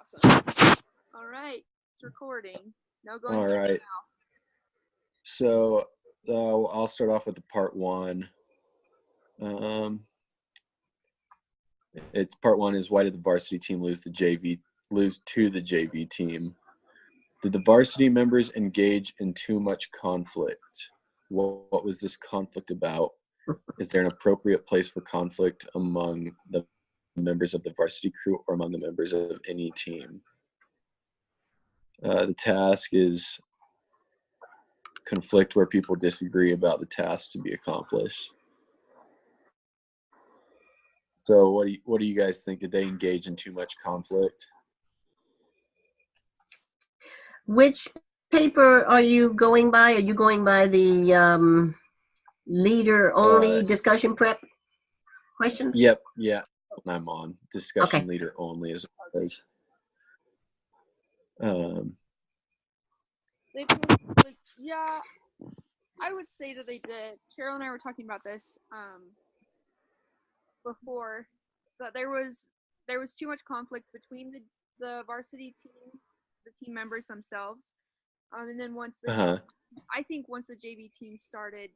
Awesome. All right. It's recording. No going. All right. Now. So I'll start off with the part one. It's part one is, why did the varsity team lose to the JV team? Did the varsity members engage in too much conflict? What was this conflict about? Is there an appropriate place for conflict among the members of the varsity crew or among the members of any team? The task is conflict where people disagree about the task to be accomplished. So what do you guys think? Did they engage in too much conflict? Which paper are you going by? Are you going by the leader only discussion prep questions? Yep. Yeah. I'm on discussion leader only as well as. Yeah, I would say that they did. Cheryl and I were talking about this before, that there was too much conflict between the varsity team, the team members themselves, and then once the I think once the JV team started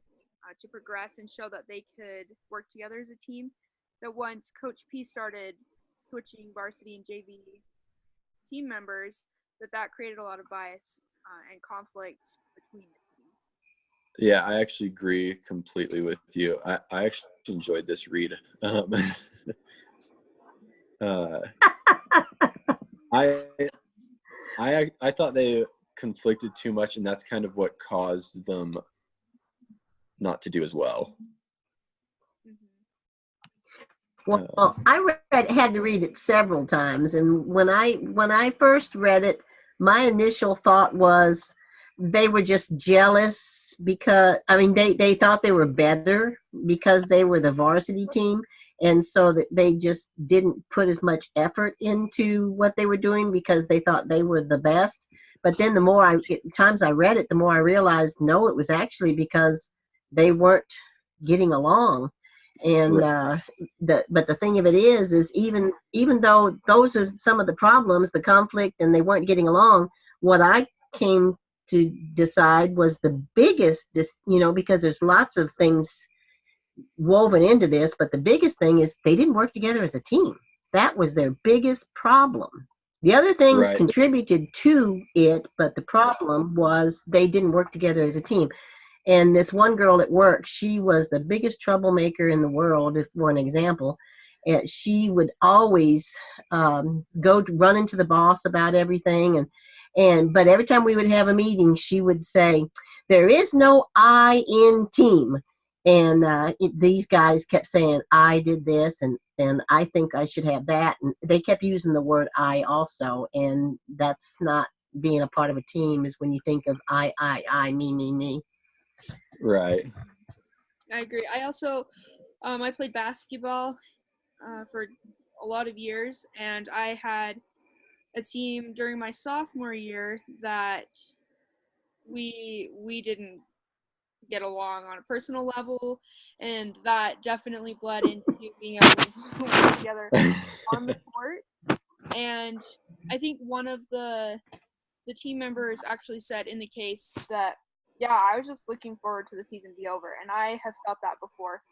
to progress and show that they could work together as a team, that once Coach P started switching varsity and JV team members, that created a lot of bias and conflict between the teams. Yeah, I actually agree completely with you. I actually enjoyed this read. I thought they conflicted too much, and that's kind of what caused them not to do as well. Well, I had to read it several times, and when I first read it, my initial thought was they were just jealous because they thought they were better because they were the varsity team, and so that they just didn't put as much effort into what they were doing because they thought they were the best. But then the more times I read it, the more I realized no, it was actually because they weren't getting along. And but the thing of it is even though those are some of the problems, the conflict, and they weren't getting along, what I came to decide was the biggest, because there's lots of things woven into this, but the biggest thing is they didn't work together as a team. That was their biggest problem. The other things contributed to it, but the problem was they didn't work together as a team. And this one girl at work, she was the biggest troublemaker in the world, for an example. And she would always go to run into the boss about everything. But every time we would have a meeting, she would say, "There is no I in team." And these guys kept saying, "I did this, and I think I should have that." And they kept using the word I also. And that's not being a part of a team, is when you think of I, me. Right. I agree. I also, I played basketball for a lot of years, and I had a team during my sophomore year that we didn't get along on a personal level, and that definitely bled into being able to work together on the court. And I think one of the team members actually said in the case that, yeah, I was just looking forward to the season be over. And I have felt that before,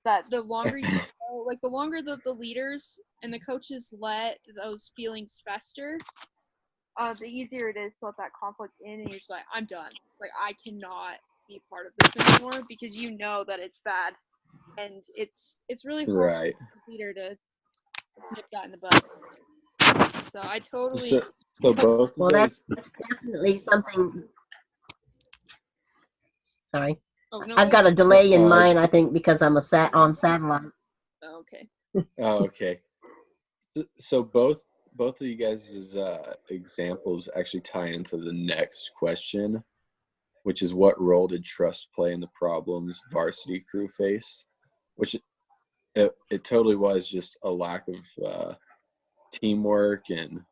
that the longer you go, the longer the leaders and the coaches let those feelings fester, the easier it is to let that conflict in, and you're just like, I'm done. I cannot be part of this anymore, because you know that it's bad. And it's really hard for the leader to nip that in the bud. So I totally... So both well, that's definitely something. Sorry. Oh, no, I've got a delay in mine, I think, because I'm on satellite. Oh, okay. Okay. So both of you guys' examples actually tie into the next question, which is, what role did trust play in the problems varsity crew faced? Which it totally was just a lack of teamwork and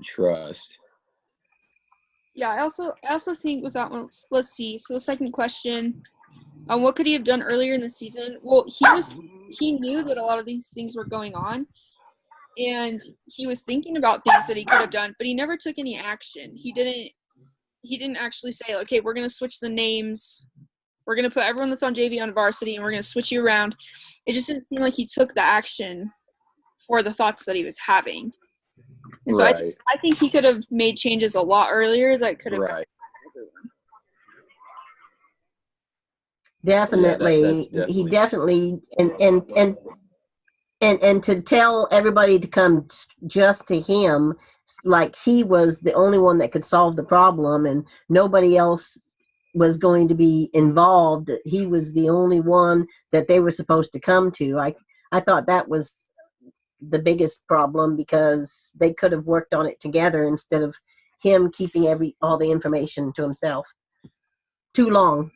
trust. Yeah, I also think with that one, let's see. So the second question, what could he have done earlier in the season? Well, he knew that a lot of these things were going on, and he was thinking about things that he could have done, but he never took any action. He didn't actually say, okay, we're going to switch the names. We're going to put everyone that's on JV on varsity, and we're going to switch you around. It just didn't seem like he took the action for the thoughts that he was having. And so Right. I think he could have made changes a lot earlier that could have Right. Definitely. that's He definitely- definitely and to tell everybody to come just to him, like he was the only one that could solve the problem and nobody else was going to be involved. He was the only one that they were supposed to come to. I thought that was the biggest problem, because they could have worked on it together instead of him keeping all the information to himself too long.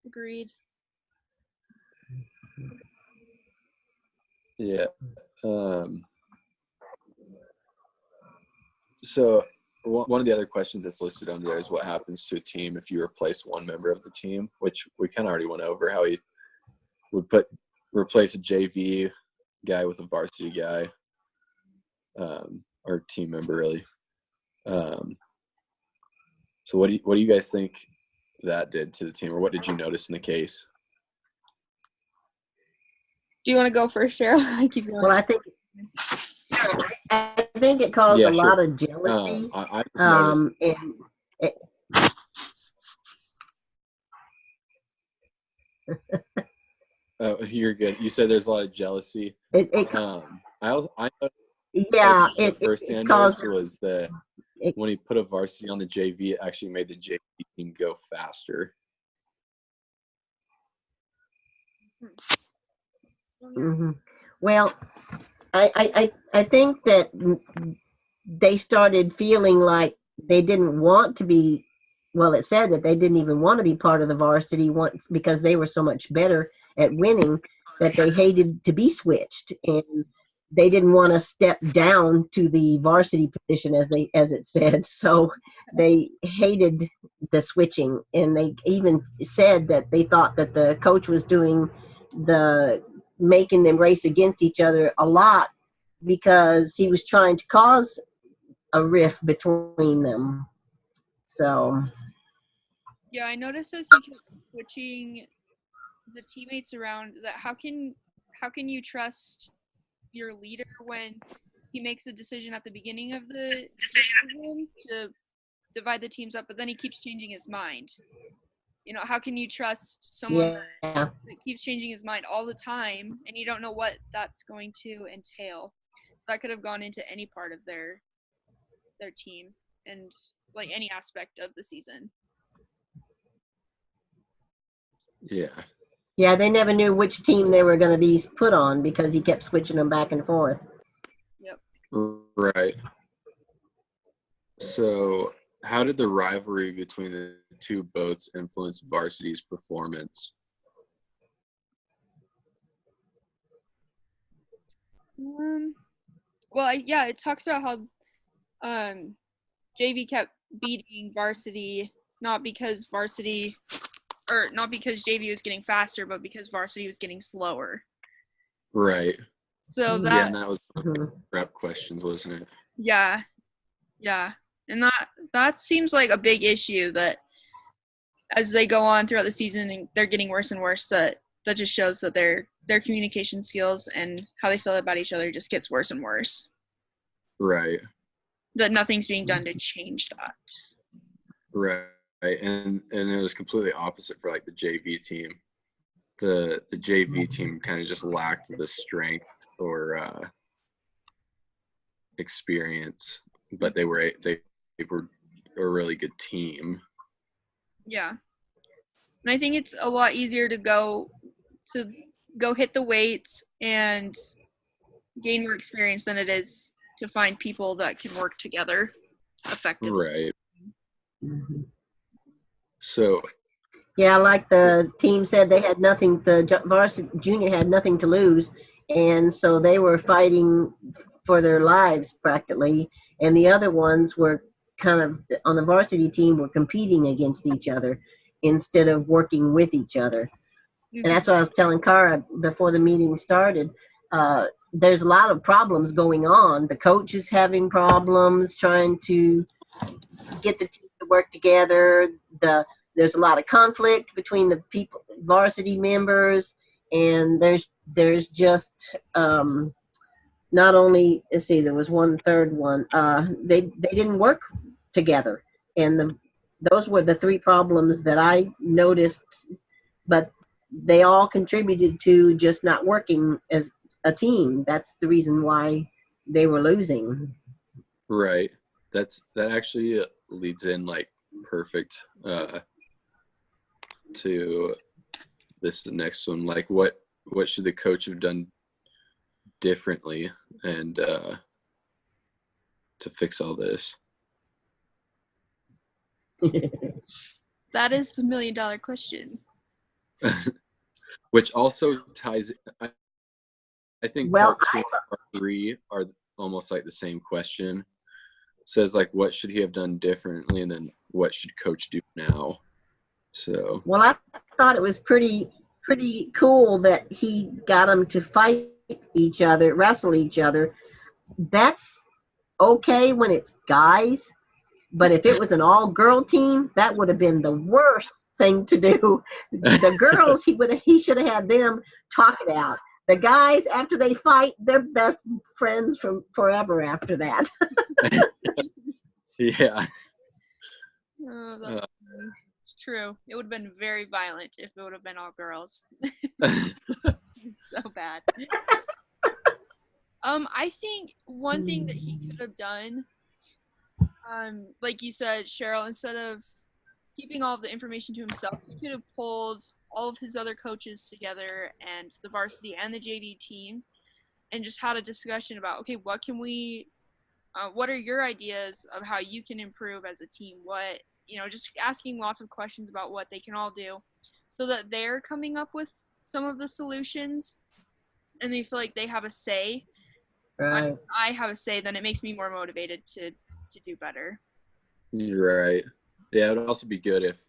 Agreed. Yeah. So one of the other questions that's listed under there is what happens to a team if you replace one member of the team, which we kind of already went over, how he would replace a JV guy with a varsity guy, or team member really. So what do you guys think that did to the team, or what did you notice in the case? Do you want to go first, Cheryl? I keep going. Well, I think it caused Yeah, a sure. lot of jealousy. I just noticed. Oh, you're good. You said there's a lot of jealousy. It The it first thing I caused noticed was that when he put a varsity on the JV, it actually made the JV team go faster. Mhm. Well, I think that they started feeling like they didn't want to be. Well, it said that they didn't even want to be part of the varsity because they were so much better at winning that they hated to be switched, and they didn't want to step down to the varsity position as it said. So they hated the switching, and they even said that they thought that the coach was doing making them race against each other a lot because he was trying to cause a rift between them. So Yeah, I noticed as he kept switching the teammates around, that how can you trust your leader when he makes a decision at the beginning of the season to divide the teams up, but then he keeps changing his mind? How can you trust someone yeah, that keeps changing his mind all the time, and you don't know what that's going to entail? So that could have gone into any part of their team and like any aspect of the season. Yeah, they never knew which team they were going to be put on because he kept switching them back and forth. Yep. Right. So how did the rivalry between the two boats influence varsity's performance? Well, it talks about how JV kept beating varsity, not because JV was getting faster, but because varsity was getting slower. Right. So and that was one of the prep questions, wasn't it? Yeah. And that seems like a big issue, that as they go on throughout the season and they're getting worse and worse, that just shows that their communication skills and how they feel about each other just gets worse and worse. Right. That nothing's being done to change that. Right. And it was completely opposite for like the JV team. The JV team kind of just lacked the strength or experience, but they were a really good team. Yeah. And I think it's a lot easier to go hit the weights and gain more experience than it is to find people that can work together effectively. Right. Mm-hmm. So yeah, like the team said, they had nothing. The varsity junior had nothing to lose, and so they were fighting for their lives practically. And the other ones were kind of on the varsity team were competing against each other instead of working with each other. Mm-hmm. And that's what I was telling Cara before the meeting started, there's a lot of problems going on. The coach is having problems trying to get the team to work together. There's a lot of conflict between the people, varsity members, and there's just not only, let's see, there was one third one. They didn't work together, and those were the three problems that I noticed. But they all contributed to just not working as a team. That's the reason why they were losing. Right. That actually leads in like perfect to this next one. Like what should the coach have done differently and to fix all this? That is the $1 million question. Which also ties. I think Well, part 2 and part 3 are almost like the same question. It says like, what should he have done differently, and then what should coach do now? So. Well, I thought it was pretty cool that he got them to fight each other, wrestle each other. That's okay when it's guys, but if it was an all-girl team, that would have been the worst thing to do. The girls, he should have had them talk it out. The guys, after they fight, they're best friends from forever after that. Yeah. Oh, that's true. It would have been very violent if it would have been all girls. So bad. I think one thing that he could have done, like you said, Cheryl, instead of keeping all of the information to himself, he could have pulled all of his other coaches together and the varsity and the JV team and just had a discussion about, okay, what can we, what are your ideas of how you can improve as a team? What, just asking lots of questions about what they can all do so that they're coming up with some of the solutions and they feel like they have a say. Right. I have a say, then it makes me more motivated to do better. You're right. Yeah, it would also be good if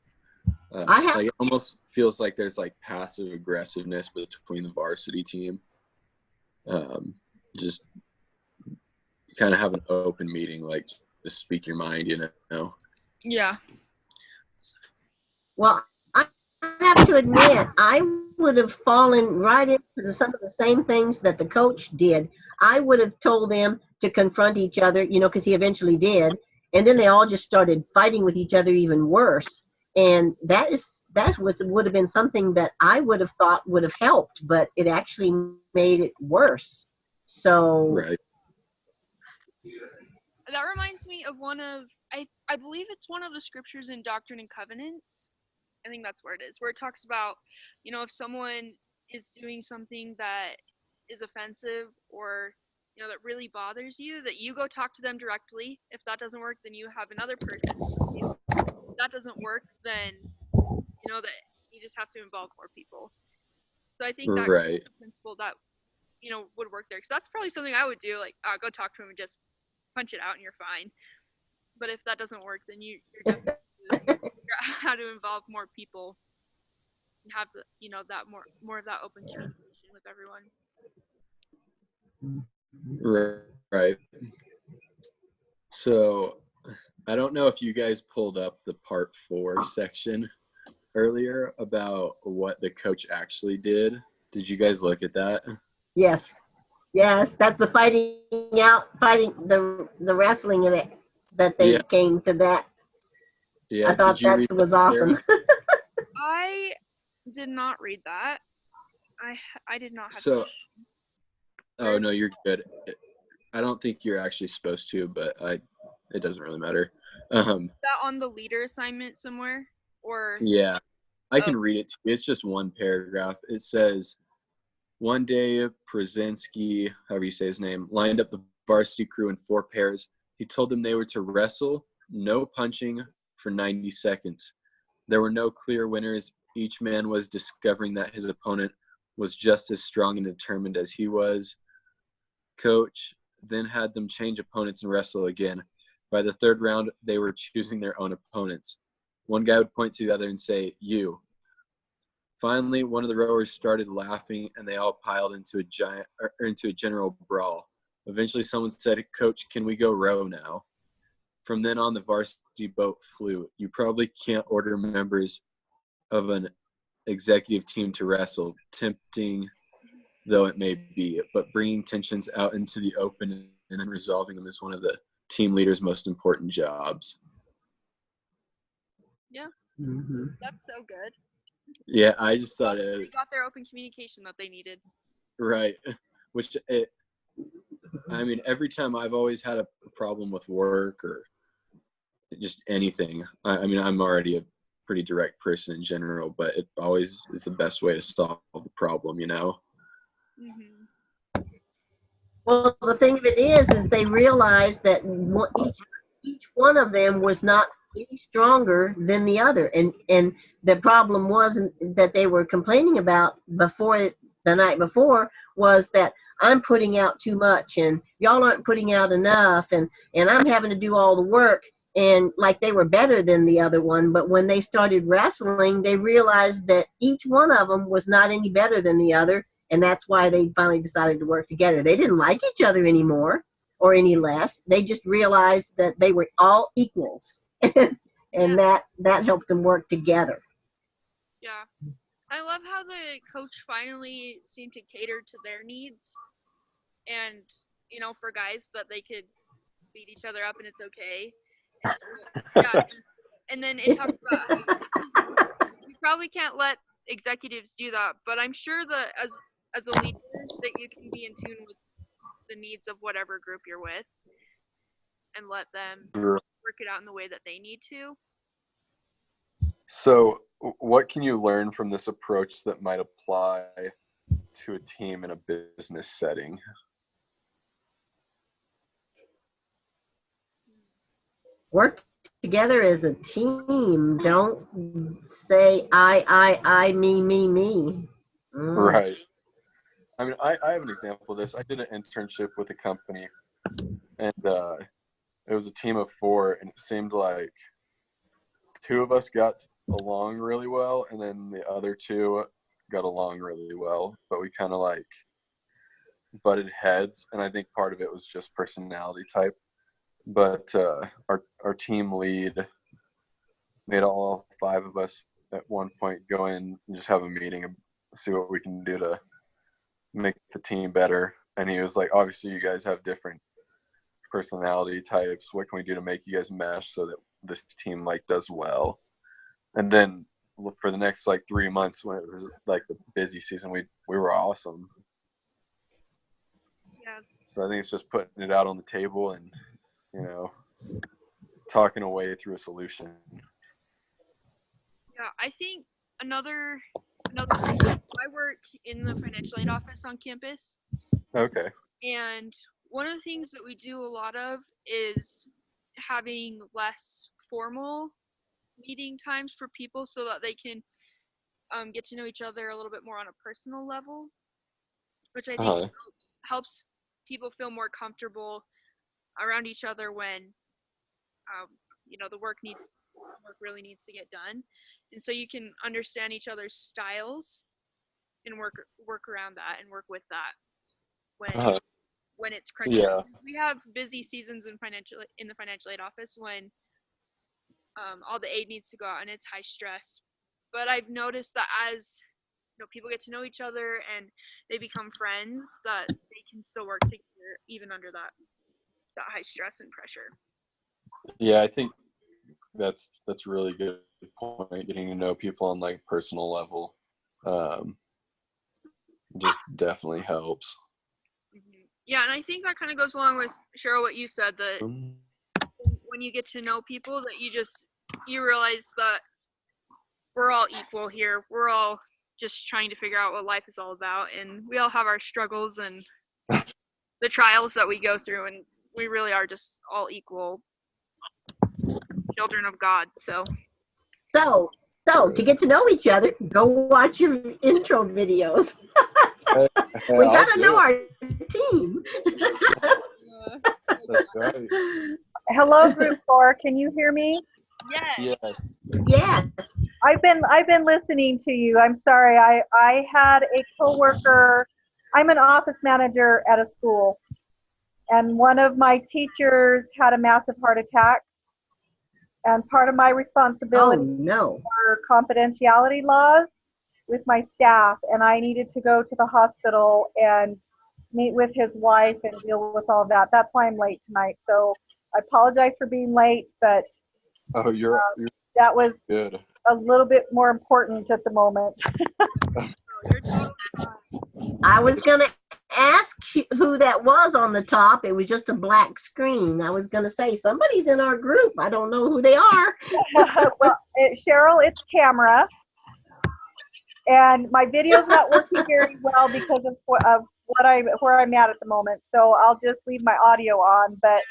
like it almost feels like there's like passive aggressiveness between the varsity team. Just kind of have an open meeting, like just speak your mind, Yeah. Well, I have to admit, I would have fallen right into some of the same things that the coach did. I would have told them to confront each other, because he eventually did. And then they all just started fighting with each other even worse. And that would have been something that I would have thought would have helped, but it actually made it worse. So. Right. That reminds me of I believe it's one of the scriptures in Doctrine and Covenants. I think that's where it is, where it talks about, if someone is doing something that is offensive or, that really bothers you, that you go talk to them directly. If that doesn't work, then you have another person. If that doesn't work, then, that you just have to involve more people. So I think that's the principle that, would work there. Because that's probably something I would do, like, go talk to him and just punch it out and you're fine. But if that doesn't work, then you're definitely figure out how to involve more people and have the, that more of that open communication with everyone. Right. So I don't know if you guys pulled up the part 4 section earlier about what the coach actually did. Did you guys look at that? Yes, that's the fighting the wrestling in it that they came to that. Yeah, I thought that was awesome. I did not read that. I did not have to. Oh no, you're good. I don't think you're actually supposed to, but it doesn't really matter. Is that on the leader assignment somewhere, or? Yeah, I can read it to you. It's just one paragraph. It says, one day Przinski, however you say his name, lined up the varsity crew in 4 pairs. He told them they were to wrestle, no punching, for 90 seconds. There were no clear winners. Each man was discovering that his opponent was just as strong and determined as he was. Coach then had them change opponents and wrestle again. By the 3rd round, they were choosing their own opponents. One guy would point to the other and say, "You." Finally, one of the rowers started laughing, and they all piled into a general brawl. Eventually, someone said, "Coach, can we go row now?" From then on, the varsity boat flew. You probably can't order members of an executive team to wrestle, tempting though it may be, but bringing tensions out into the open and then resolving them is one of the team leader's most important jobs. Yeah, Mm-hmm. that's so good. Yeah, I just thought They got their open communication that they needed. right. I mean, every time I've always had a problem with work or just anything. I mean, I'm already a pretty direct person in general, but it always is the best way to solve the problem, you know? Mm-hmm. Well, the thing of it is they realized that each one of them was not any stronger than the other, and the problem wasn't that they were complaining about the night before was that I'm putting out too much and y'all aren't putting out enough, and I'm having to do all the work, and like they were better than the other one. But when they started wrestling, they realized that each one of them was not any better than the other. And that's why they finally decided to work together. They didn't like each other anymore or any less. They just realized that they were all equals. And that helped them work together. Yeah. I love how the coach finally seemed to cater to their needs. And, you know, for guys that they could beat each other up and it's okay. And so, yeah. And then it talks about how you probably can't let executives do that, but I'm sure that as a leader that you can be in tune with the needs of whatever group you're with and let them work it out in the way that they need to. So what can you learn from this approach that might apply to a team in a business setting? Work together as a team. Don't say I, me, me. Right. I mean, I have an example of this. I did an internship with a company, and it was a team of 4, and it seemed like 2 of us got along really well, and then the other 2 got along really well, but we kind of like butted heads, and I think part of it was just personality type. But our team lead made all 5 of us at one point go in and just have a meeting and see what we can do to make the team better. And he was like, obviously you guys have different personality types. What can we do to make you guys mesh so that this team like does well? And then for the next like 3 months when it was like the busy season, we were awesome. Yeah. So I think it's just putting it out on the table and, you know, talking a way through a solution. Yeah, I think another thing, I work in the financial aid office on campus. Okay. And one of the things that we do a lot of is having less formal meeting times for people so that they can get to know each other a little bit more on a personal level, which I think helps people feel more comfortable around each other when you know the work really needs to get done, and so you can understand each other's styles and work around that and work with that when it's crunchy. Yeah. We have busy seasons in the financial aid office when all the aid needs to go out and it's high stress. But I've noticed that as you know, people get to know each other and they become friends, that they can still work together even under that high stress and pressure. Yeah, I think that's really good point. Getting to know people on like personal level just definitely helps. Mm-hmm. Yeah, and I think that kind of goes along with Cheryl what you said, that when you get to know people, that you realize that we're all equal here. We're all just trying to figure out what life is all about, and we all have our struggles and the trials that we go through, and we really are just all equal children of God. So to get to know each other, go watch your intro videos. We gotta know our team. That's right. Hello, Group 4. Can you hear me? Yes. Yes. Yes. I've been listening to you. I'm sorry. I had a coworker. I'm an office manager at a school, and one of my teachers had a massive heart attack. And part of my Oh responsibility no. were confidentiality laws with my staff, and I needed to go to the hospital and meet with his wife and deal with all that. That's why I'm late tonight. So I apologize for being late, but Oh, you're that was good. a little bit more important at the moment. You're totally fine. I was going to ask who that was on the top. It was just a black screen. I was going to say, somebody's in our group. I don't know who they are. Well, Cheryl, it's Tamara. And my video's not working very well because of where I'm at the moment. So I'll just leave my audio on. But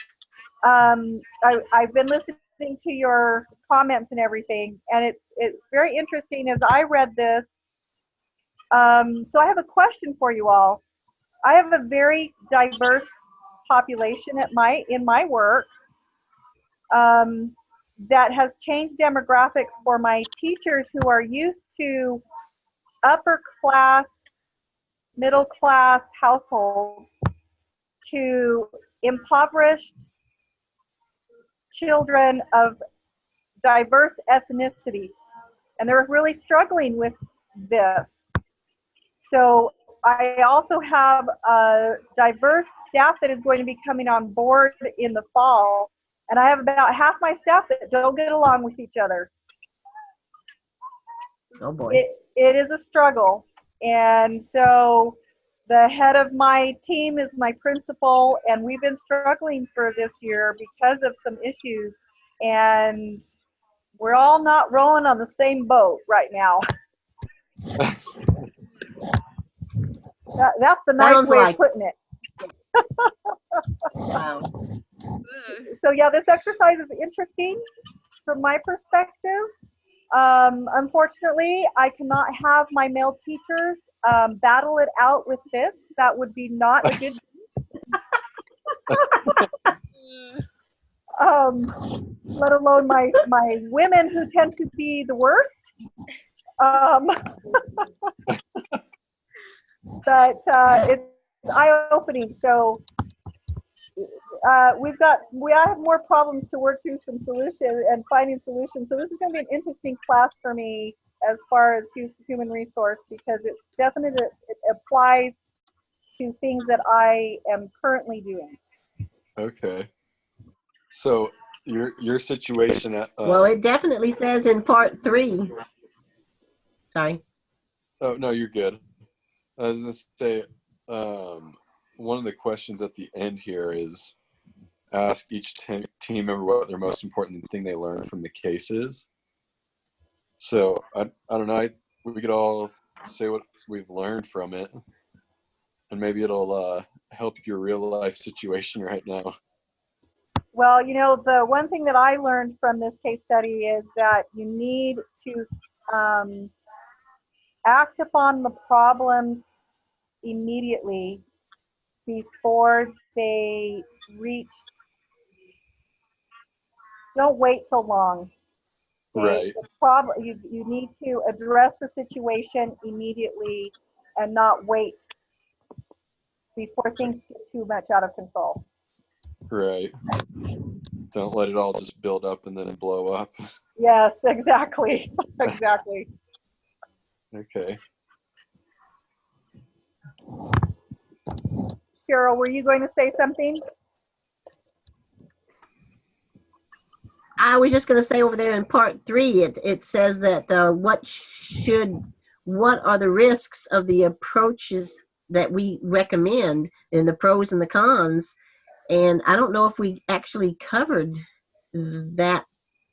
I've been listening to your comments and everything, and it's very interesting as I read this. So I have a question for you all. I have a very diverse population in my work that has changed demographics for my teachers who are used to upper class, middle class households to impoverished children of diverse ethnicities. And they're really struggling with this. So I also have a diverse staff that is going to be coming on board in the fall. And I have about half my staff that don't get along with each other. Oh boy. It is a struggle. And so the head of my team is my principal, and we've been struggling for this year because of some issues. And we're all not rowing on the same boat right now. That's the nice Sounds way like of putting it. wow. So yeah, this exercise is interesting from my perspective. Unfortunately, I cannot have my male teachers battle it out with this. That would be not a good let alone my women who tend to be the worst. But it's eye-opening. So we have more problems to work through some solutions and finding solutions. So this is going to be an interesting class for me as far as human resource, because it's definitely, it applies to things that I am currently doing. Okay. So your situation at Well, it definitely says in part 3. Sorry. oh no, you're good. I was gonna say one of the questions at the end here is ask each team member what their most important thing they learned from the case is. So I don't know, we could all say what we've learned from it, and maybe it'll help your real life situation right now. Well, you know, the one thing that I learned from this case study is that you need to act upon the problems immediately before they reach. Don't wait so long. Right. You need to address the situation immediately and not wait before things get too much out of control. Right. Don't let it all just build up and then blow up. Yes, exactly. Exactly. Okay. Cheryl, were you going to say something? I was just going to say over there in part 3, it says that what are the risks of the approaches that we recommend, and the pros and the cons. And I don't know if we actually covered that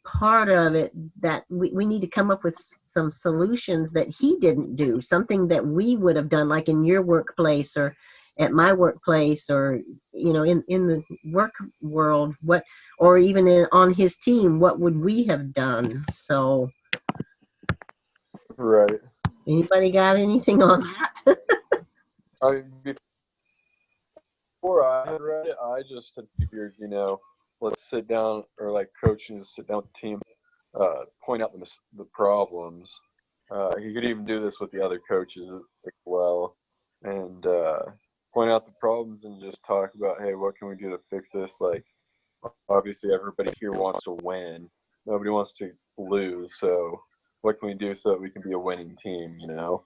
part of it, that we need to come up with some solutions that he didn't do, something that we would have done, like in your workplace or at my workplace, or you know, in the work world, what, or even on his team, what would we have done? So Right. anybody got anything on that? Before I had read it, I just had figured, you know, let's sit down, or like coach and sit down with the team point out the problems. He could even do this with the other coaches as well, and point out the problems and just talk about, hey, what can we do to fix this? Like, obviously, everybody here wants to win. Nobody wants to lose. So, what can we do so that we can be a winning team? You know.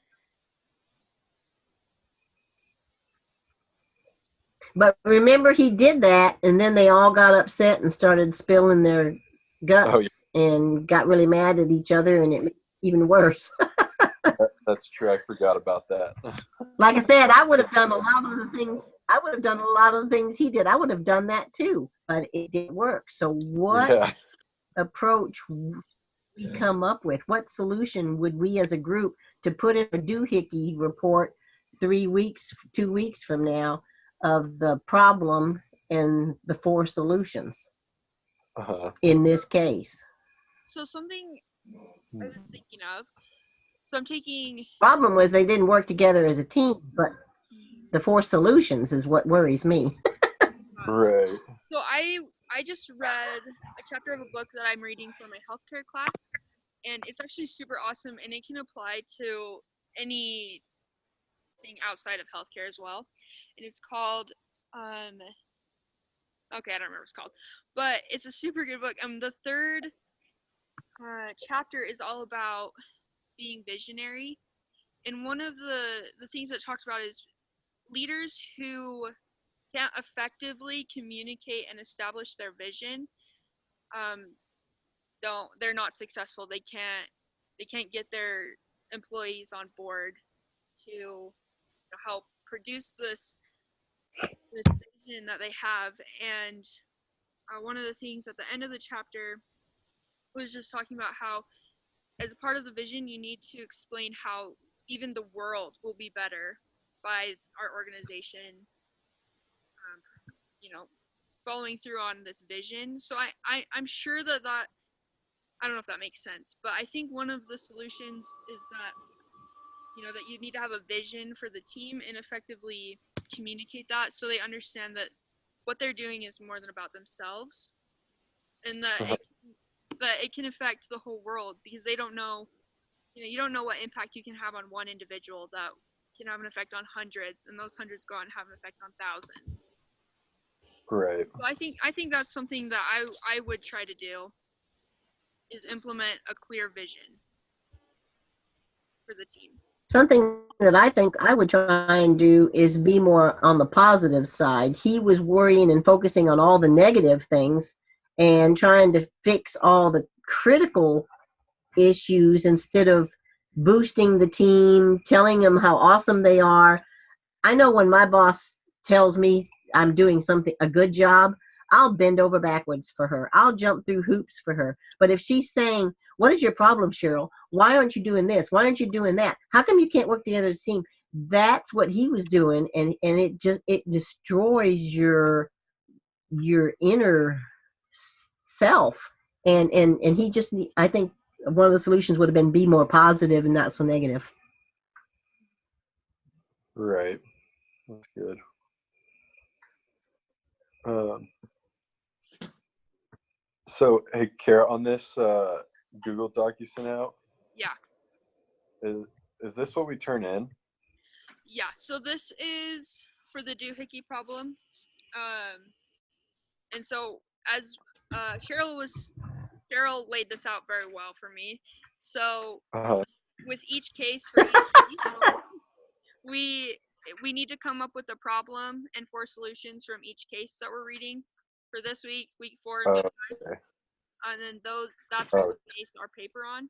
But remember, he did that, and then they all got upset and started spilling their guts and got really mad at each other, and it made it even worse. That's true. I forgot about that. Like I said, I would have done a lot of the things. I would have done a lot of the things he did. I would have done that too, but it didn't work. So what Yeah. approach would we come up with? What solution would we as a group to put in a doohickey report 2 weeks from now of the problem and the 4 solutions in this case? So something I was thinking of. So I'm taking. Problem was they didn't work together as a team, but the 4 solutions is what worries me. Right. So I just read a chapter of a book that I'm reading for my healthcare class, and it's actually super awesome, and it can apply to anything outside of healthcare as well. And it's called okay, I don't remember what it's called, but it's a super good book. The third chapter is all about being visionary, and one of the things that it talks about is leaders who can't effectively communicate and establish their vision. They're not successful. They can't get their employees on board to help produce this vision that they have. And one of the things at the end of the chapter was just talking about how, as a part of the vision, you need to explain how even the world will be better by our organization, following through on this vision. So I'm sure that I don't know if that makes sense, but I think one of the solutions is that that you need to have a vision for the team and effectively communicate that so they understand that what they're doing is more than about themselves, and that it can affect the whole world, because they don't know, you don't know what impact you can have on one individual that can have an effect on hundreds, and those hundreds go on and have an effect on thousands. Right. So I think that's something that I would try to do, is implement a clear vision for the team. Something that I think I would try and do is be more on the positive side. He was worrying and focusing on all the negative things and trying to fix all the critical issues instead of boosting the team, telling them how awesome they are. I know when my boss tells me I'm doing a good job, I'll bend over backwards for her. I'll jump through hoops for her. But if she's saying, what is your problem, Cheryl? Why aren't you doing this? Why aren't you doing that? How come you can't work together as a team? That's what he was doing, and it destroys your inner self. And he just, I think one of the solutions would have been be more positive and not so negative. Right. That's good. So, hey, Kara, on this Google Doc you sent out, Yeah. Is this what we turn in? Yeah. So this is for the doohickey problem, and so as Cheryl laid this out very well for me. So with each case, for each case, we need to come up with a problem and 4 solutions from each case that we're reading for this week, week 4, and week 5. Okay. And then that's what we base our paper on.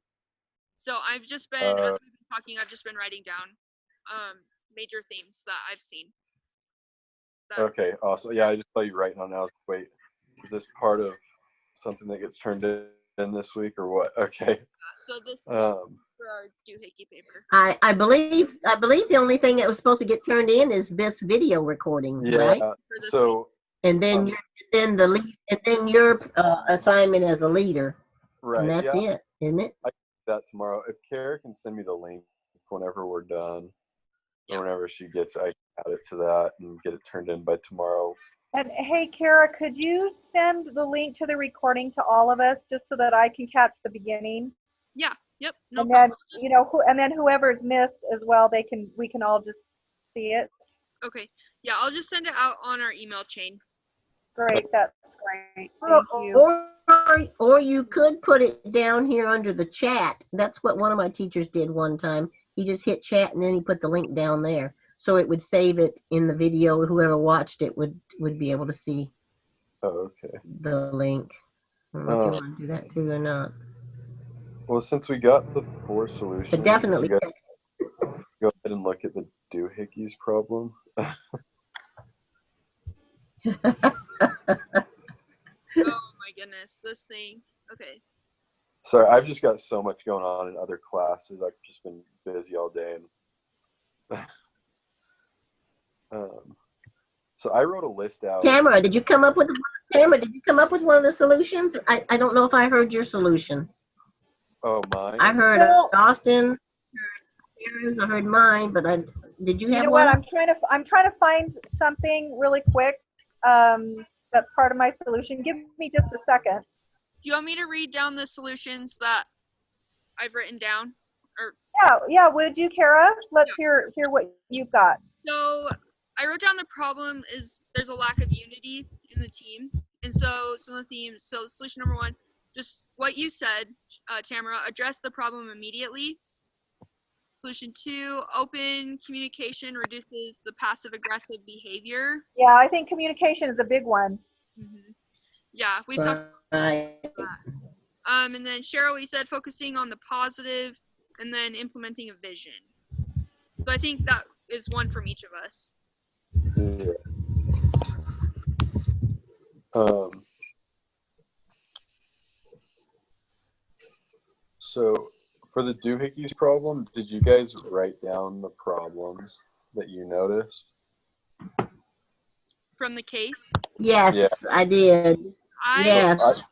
So I've just been, as we've been talking, I've just been writing down major themes that I've seen. Okay, awesome. Yeah, I just saw you writing on that. I was like, wait, is this part of something that gets turned in this week or what? Okay. So this for our doohickey paper. I believe the only thing that was supposed to get turned in is this video recording, right? So and then your assignment as a leader. Right. And that's it, isn't it? I can do that tomorrow. If Kara can send me the link whenever we're done, or whenever she gets, I can add it to that and get it turned in by tomorrow. And hey, Kara, could you send the link to the recording to all of us just so that I can catch the beginning? Yeah. Yep. No And problem. then, you know, and then whoever's missed as well, we can all just see it. Okay. Yeah, I'll just send it out on our email chain. Great, that's great. Thank you. Or you could put it down here under the chat. That's what one of my teachers did one time. He just hit chat and then he put the link down there. So it would save it in the video. Whoever watched it would be able to see Oh, okay. the link. I don't know if you want to do that too or not. Well, since we got the 4 solutions, But definitely. you guys go ahead and look at the doohickeys problem. Oh my goodness, this thing. Okay. Sorry, I've just got so much going on in other classes. I've just been busy all day. And, so I wrote a list out. Tamara, did you come up with one of the solutions? I don't know if I heard your solution. Oh, mine? I heard Well, Austin, I heard mine, but did you You have know one? what? I'm trying to find something really quick. That's part of my solution. Give me just a second. Do you want me to read down the solutions that I've written down? Yeah. Would you, Kara? Let's hear what you've got. So I wrote down the problem is there's a lack of unity in the team. And so some of the themes, so solution number 1, just what you said, Tamara, address the problem immediately. Solution 2, open communication reduces the passive aggressive behavior. Yeah, I think communication is a big one. Mm-hmm. Yeah, we talked Right. about that. And then Cheryl, you said focusing on the positive and then implementing a vision. So I think that is one from each of us. Yeah. So for the doohickeys problem, did you guys write down the problems that you noticed? From the case? Yes, Yeah. I did. Yes.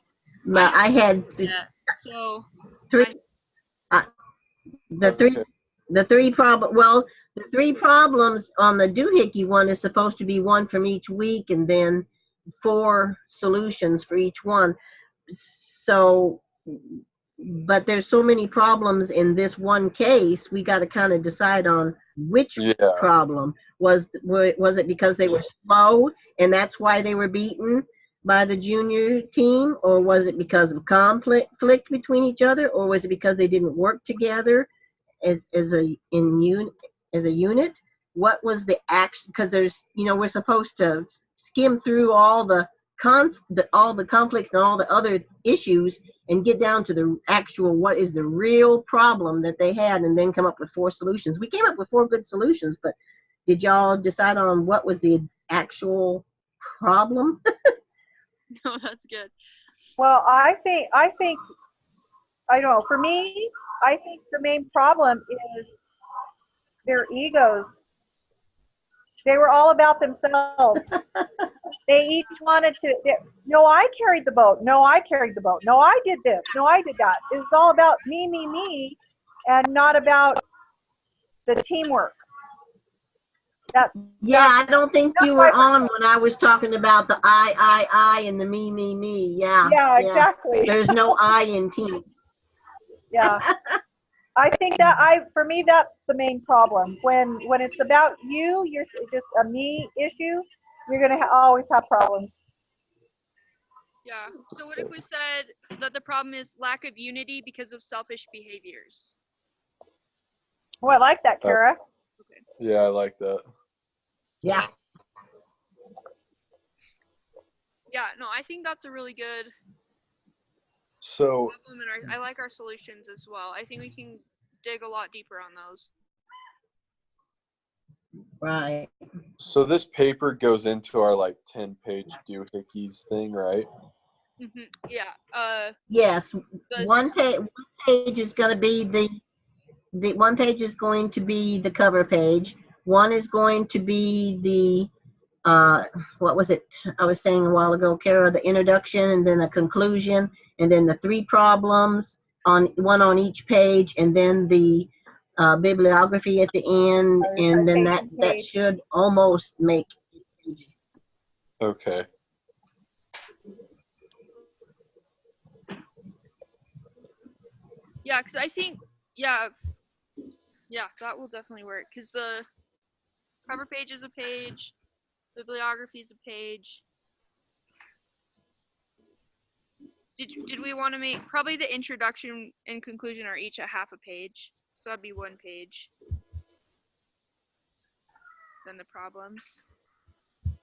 I had Yeah. So three. The three problems on the doohickey one is supposed to be one from each week, and then 4 solutions for each one. So, but there's so many problems in this one case, we got to kind of decide on which problem. Was it because they were slow and that's why they were beaten by the junior team, or was it because of conflict between each other, or was it because they didn't work together as a unit? What was the action? Because there's, we're supposed to skim through all the conflict and all the other issues and get down to the actual what is the real problem that they had, and then come up with 4 solutions. We came up with 4 good solutions, but did y'all decide on what was the actual problem? No, that's good. Well, I think I don't know. For me, I think the main problem is their egos. They were all about themselves. They each wanted to. No, I carried the boat. No, I carried the boat. No, I did this. No, I did that. It's all about me, and not about the teamwork. I don't think you were on when I was talking about the I, and the me. Yeah, exactly. There's no I in team. Yeah. I think that for me, that's the main problem. When it's about you, you're just a me issue, you're going to always have problems. Yeah. So what if we said that the problem is lack of unity because of selfish behaviors? Oh, I like that, Kara. Okay. Yeah, I like that. Yeah. Yeah, no, I think that's a really good So problem, and I like our solutions as well. I think we can dig a lot deeper on those. Right. So this paper goes into our 10-page doohickeys thing, right? Mm-hmm. Yeah. Yes. One page is going to be the 1 page is going to be the cover page. One is going to be the what was it I was saying a while ago, Kara, the introduction, and then the conclusion, and then the 3 problems one on each page, and then the bibliography at the end, and then that should almost make. Okay. Yeah, because I think, yeah, that will definitely work. Because the cover page is a page, bibliography is a page. Did we want to make, probably the introduction and conclusion are each a half a page, so that'd be one page. Then the problems.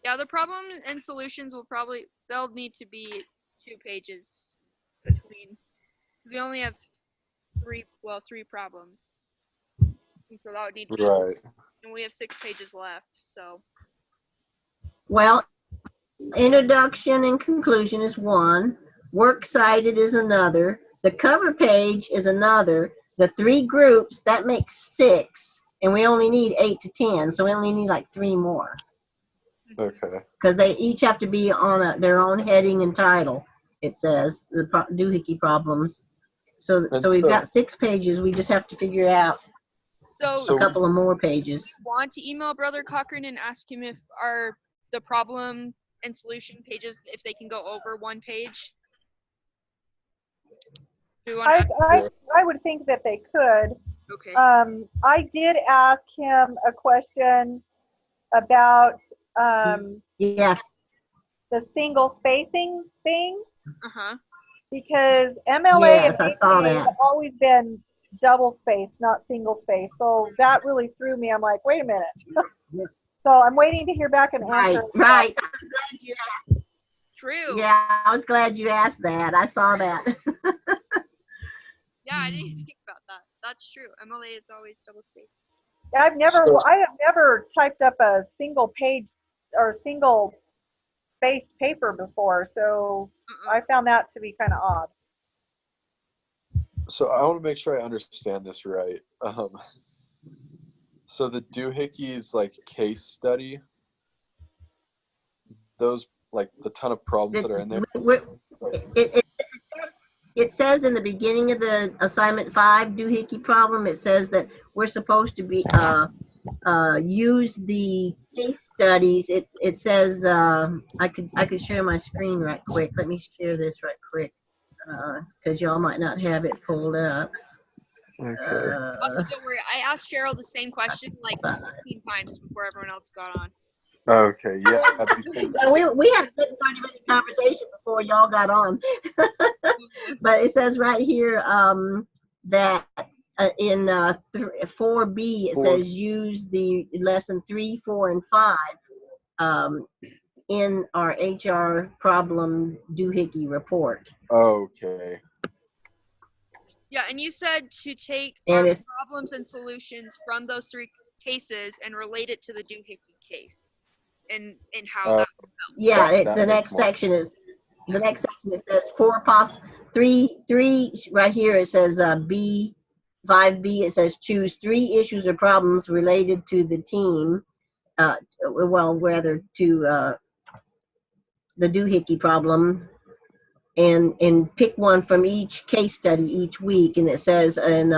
Yeah, the problems and solutions will probably, they'll need to be 2 pages between. We only have three problems. And so that would need to be, Right. and we have 6 pages left, so. Well, introduction and conclusion is one. Works cited is another. The cover page is another. The 3 groups, that makes 6. And we only need 8 to 10, so we only need like 3 more. Okay. Because they each have to be on their own heading and title, it says, the doohickey problems. So we've got 6 pages. We just have to figure out So a couple of more pages. want to email Brother Cochran and ask him if the problem and solution pages, if they can go over 1 page? Do we want to? I would think that they could. Okay. I did ask him a question about Yes. the single spacing thing, Uh-huh. because MLA Yes, and I saw APA that. have always been double space, not single space. So that really threw me. I'm like, wait a minute. So I'm waiting to hear back an answer. Right. I was glad you asked. True. Yeah, I was glad you asked that. I saw that. Yeah, I didn't even think about that. That's true. MLA is always double spaced. I have never typed up a single page or single spaced paper before, so I found that to be kind of odd. So I want to make sure I understand this right. So the doohickeys like case study, those like the ton of problems that are in there. It says in the beginning of the assignment 5 doohickey problem, it says that we're supposed to be use the case studies. It says I could share my screen right quick. Let me share this right quick because y'all might not have it pulled up. Okay. Also, don't worry. I asked Cheryl the same question like 15 times before everyone else got on. Okay. Yeah. We had a good 30-minute conversation before y'all got on. But it says right here that in 4B it says use the lesson 3, 4, and 5 in our HR problem doohickey report. Okay. Yeah, and you said to take And our it's problems and solutions from those 3 cases and relate it to the doohickey case, and how that would help. Yeah, the next section is it says 3 right here. It says B 5B. It says choose 3 issues or problems related to the team. Well, rather to the doohickey problem, and pick one from each case study each week. And it says, and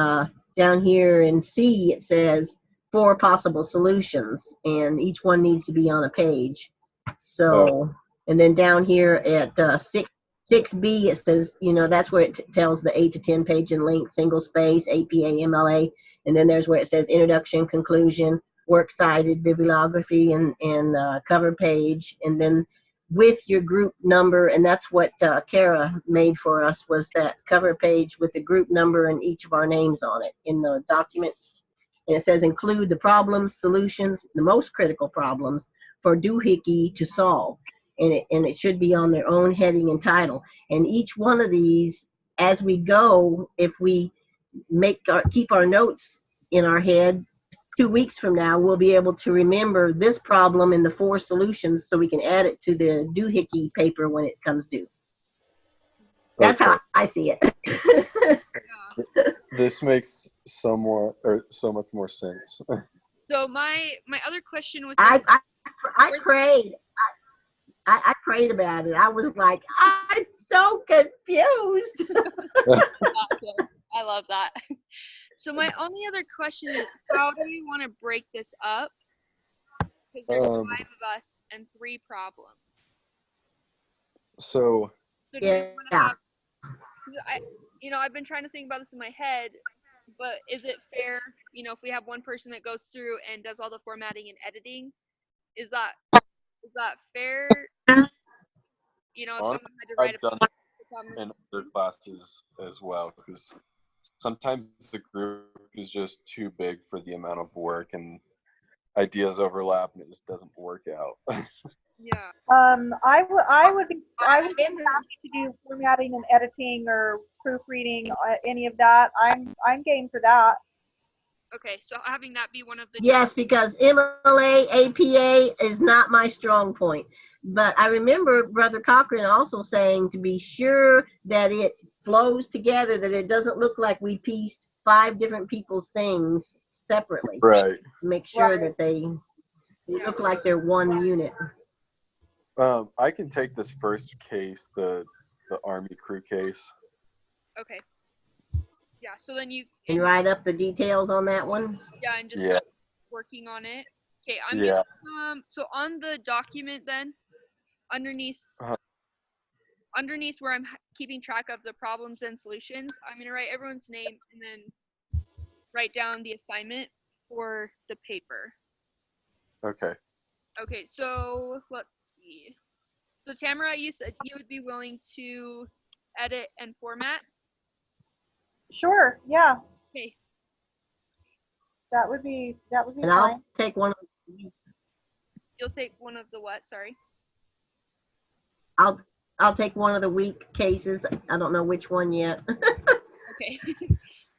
down here in C, it says 4 possible solutions, and each one needs to be on a page. So, and then down here at 6B, it says, that's where it tells the 8 to 10 page in length, single space, APA, MLA, and then there's where it says introduction, conclusion, works cited, bibliography, and cover page, and then with your group number, and that's what Kara made for us, was that cover page with the group number and each of our names on it in the document. And it says include the problems, solutions, the most critical problems for doohickey to solve. And it should be on their own heading and title. And each one of these, as we go, if we keep our notes in our head, 2 weeks from now, we'll be able to remember this problem and the 4 solutions so we can add it to the doohickey paper when it comes due. That's how I see it. This makes so much more sense. So my other question was, I prayed. I prayed about it. I was like, I'm so confused. I love that. So my only other question is, how do we want to break this up? Because there's 5 of us and 3 problems. So So do we want to Yeah. have? 'Cause I've been trying to think about this in my head, but is it fair? If we have one person that goes through and does all the formatting and editing, is that fair? If honestly, someone had to write I've up done the in comments. other classes as well because sometimes the group is just too big for the amount of work and ideas overlap and it just doesn't work out. Yeah. I would be happy to do formatting and editing or proofreading, any of that. I'm game for that. Okay. So having that be one of the Yes, because MLA, APA is not my strong point. But I remember Brother Cochran also saying to be sure that it flows together, that it doesn't look like we pieced 5 different people's things separately. Right. Make sure Right. that they Yeah. look like they're one unit. I can take this first case, the Army crew case. Okay. Yeah. So then you And write up the details on that one. yeah, and just Yeah. working on it. Okay. I'm Yeah. gonna so on the document then underneath Uh-huh. underneath where I'm keeping track of the problems and solutions, I'm gonna write everyone's name and then write down the assignment for the paper. Okay. Okay, so let's see. So Tamara, you said you would be willing to edit and format. Sure. Yeah, Okay, that would be And fine. I'll take one of you'll take one of the what? Sorry. I'll take one of the weak cases. I don't know which one yet. Okay.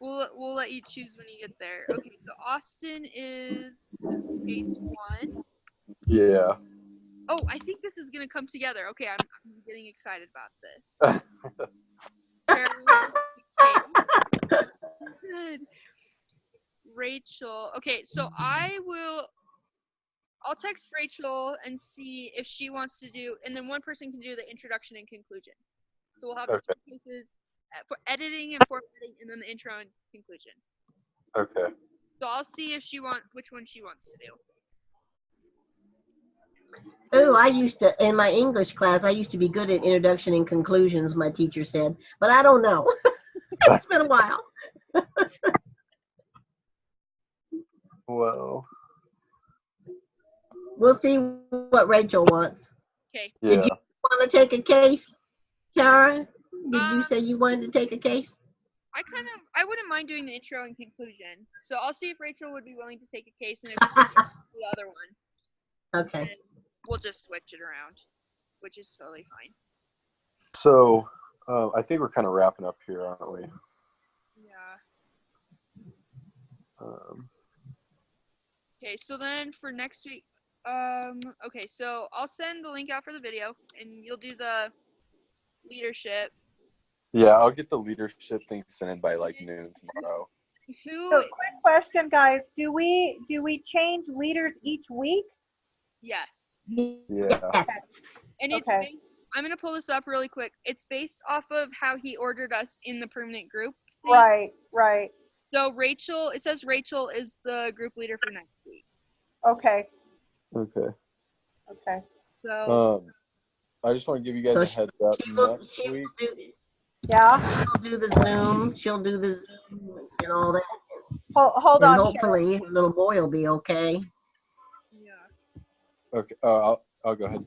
we'll let you choose when you get there. Okay, so Austin is case 1. Yeah. Oh, I think this is gonna come together. Okay, I'm getting excited about this. Carol is case. Good. Rachel. Okay, so I'll text Rachel and see if she wants to do, and then one person can do the introduction and conclusion. So we'll have the Okay. 2 cases for editing and formatting, and then the intro and conclusion. Okay. So I'll see if which one she wants to do. Oh, I used to, in my English class, I used to be good at introduction and conclusions, my teacher said. But I don't know. It's been a while. Well. We'll see what Rachel wants. Okay. Yeah. Did you want to take a case, Kara? Did you Um, say you wanted to take a case? I wouldn't mind doing the intro and conclusion. So I'll see if Rachel would be willing to take a case, and if she wants to do the other one, Okay. then we'll just switch it around, which is totally fine. So I think we're kind of wrapping up here, aren't we? Yeah. Um, Okay, so then for next week, okay, so I'll send the link out for the video, and you'll do the leadership. yeah, I'll get the leadership thing sent in by like noon tomorrow. Who? So, quick question, guys: Do we change leaders each week? Yes. Yeah. Yes. And it's Okay. based, I'm gonna pull this up really quick. It's based off of how he ordered us in the permanent group thing. Right. Right. So Rachel, it says Rachel is the group leader for next week. Okay. Okay. Okay. So I just want to give you guys So a heads up next she'll week. Yeah. do the Zoom. She'll do the Zoom and all that. Hold And on, Cheryl. hopefully, little boy will be okay. yeah. Okay. I'll go ahead.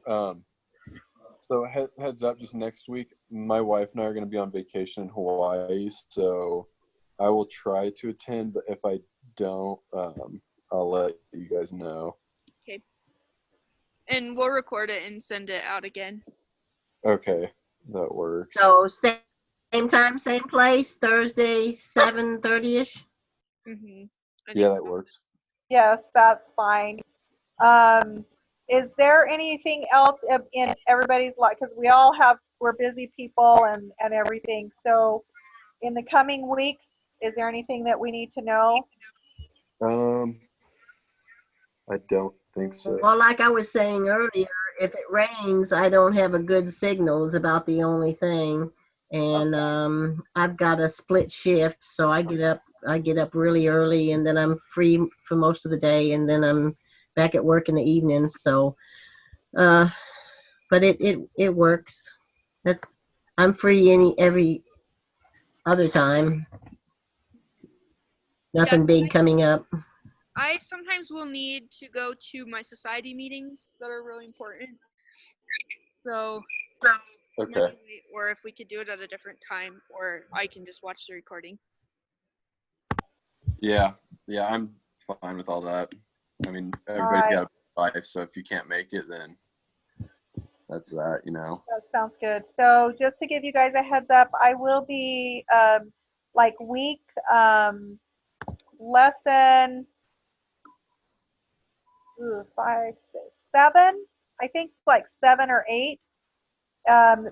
So heads up, just next week, my wife and I are going to be on vacation in Hawaii, so I will try to attend, but if I don't, I'll let you guys know. Okay. And we'll record it and send it out again. Okay, that works. So same time, same place, Thursday, 7:30ish. Mhm. Yeah, that works. Yes, that's fine. Is there anything else in everybody's life? Because we're busy people and everything. So, in the coming weeks, is there anything that we need to know? I don't think so. Well, like I was saying earlier, if it rains, I don't have a good signal is about the only thing. And I've got a split shift, so I get up really early, and then I'm free for most of the day, and then I'm back at work in the evenings. So, but it works. I'm free every other time. Nothing big coming up. I sometimes will need to go to my society meetings that are really important. So, Okay. anyway, or if we could do it at a different time, or I can just watch the recording. Yeah. Yeah, I'm fine with all that. I mean, everybody's Alright. got a life, so if you can't make it, then that's that, you know. That sounds good. So just to give you guys a heads up, I will be like week lesson 5, 6, 7. I think it's like 7 or 8.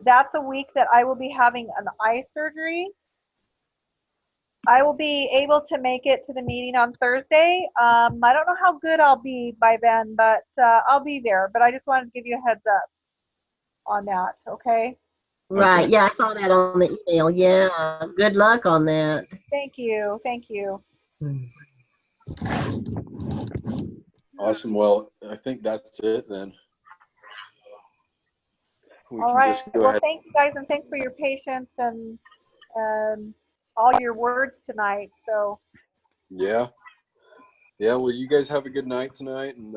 That's a week that I will be having an eye surgery. I will be able to make it to the meeting on Thursday. I don't know how good I'll be by then, but I'll be there. But I just wanted to give you a heads up on that, okay? Right. Okay. Yeah, I saw that on the email. Yeah. Good luck on that. Thank you. Thank you. Awesome. Well, I think that's it then. We All can right. just go Well, ahead. thank you guys, and thanks for your patience and all your words tonight. So, Yeah. Yeah, well, you guys have a good night tonight, and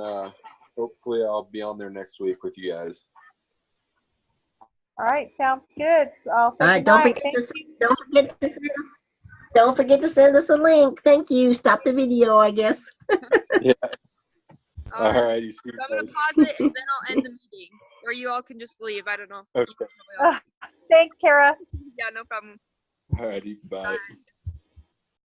hopefully I'll be on there next week with you guys. all right, sounds good. I'll say All right. good night. Don't forget to send us a link. Thank you. Stop the video, I guess. Yeah. All All right. righty. See So you I'm gonna guys. pause it and then I'll end the meeting, or you all can just leave. I don't know. Okay. Thanks, Kara. Yeah, no problem. All righty. Bye. Bye.